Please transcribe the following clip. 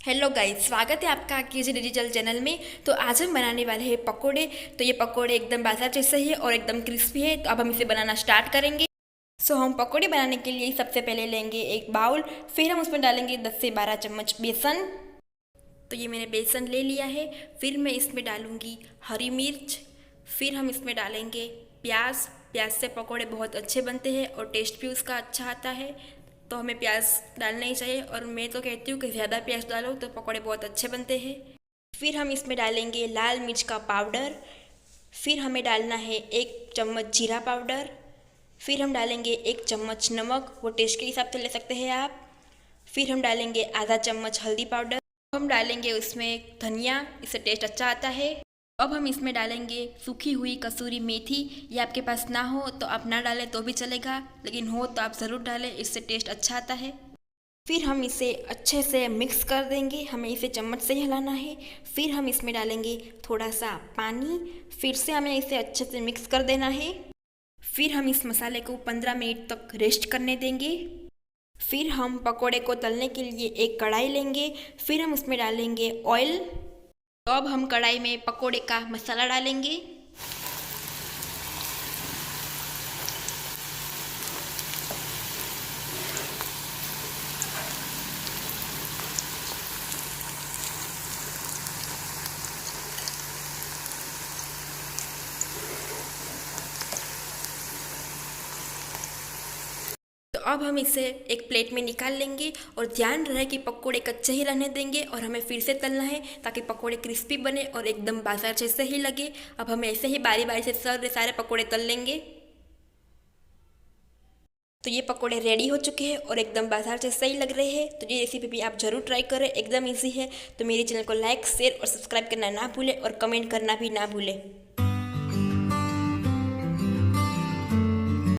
Hello guys, स्वागत है आपका केजी डिजिटल चैनल में। तो आज हम बनाने वाले हैं पकोड़े। तो ये पकोड़े एकदम बाजार जैसे ही है और एकदम क्रिस्पी है। तो अब हम इसे बनाना स्टार्ट करेंगे। हम पकोड़े बनाने के लिए सबसे पहले लेंगे एक बाउल। फिर हम उसमें डालेंगे 10 से 12 चम्मच बेसन। तो ये मैंने बेसन ले लिया है। फिर मैं इसमें डालूँगी हरी मिर्च। फिर हम इसमें डालेंगे प्याज। प्याज से पकोड़े बहुत अच्छे बनते हैं और टेस्ट भी उसका अच्छा आता है। तो हमें प्याज डालना ही चाहिए और मैं तो कहती हूँ कि ज़्यादा प्याज डालो तो पकोड़े बहुत अच्छे बनते हैं। फिर हम इसमें डालेंगे लाल मिर्च का पाउडर। फिर हमें डालना है 1 चम्मच जीरा पाउडर। फिर हम डालेंगे 1 चम्मच नमक, वो टेस्ट के हिसाब से ले सकते हैं आप। फिर हम डालेंगे आधा चम्मच हल्दी पाउडर। हम डालेंगे उसमें धनिया, इससे टेस्ट अच्छा आता है। अब हम इसमें डालेंगे सूखी हुई कसूरी मेथी। ये आपके पास ना हो तो आप ना डालें तो भी चलेगा, लेकिन हो तो आप ज़रूर डालें, इससे टेस्ट अच्छा आता है। फिर हम इसे अच्छे से मिक्स कर देंगे, हमें इसे चम्मच से ही हिलाना है। फिर हम इसमें डालेंगे थोड़ा सा पानी। फिर से हमें इसे अच्छे से मिक्स कर देना है। फिर हम इस मसाले को 15 मिनट तक रेस्ट करने देंगे। फिर हम पकोड़े को तलने के लिए एक कढ़ाई लेंगे। फिर हम उसमें डालेंगे ऑयल। तो अब हम कढ़ाई में पकोड़े का मसाला डालेंगे। तो अब हम इसे एक प्लेट में निकाल लेंगे और ध्यान रहे कि पकोड़े कच्चे ही रहने देंगे और हमें फिर से तलना है ताकि पकोड़े क्रिस्पी बने और एकदम बाजार जैसे ही लगे। अब हम ऐसे ही बारी बारी से सारे पकोड़े तल लेंगे। तो ये पकोड़े रेडी हो चुके हैं और एकदम बाजार जैसे ही लग रहे हैं। तो ये रेसिपी भी आप ज़रूर ट्राई करें, एकदम ईजी है। तो मेरे चैनल को लाइक, शेयर और सब्सक्राइब करना ना भूलें और कमेंट करना भी ना भूलें।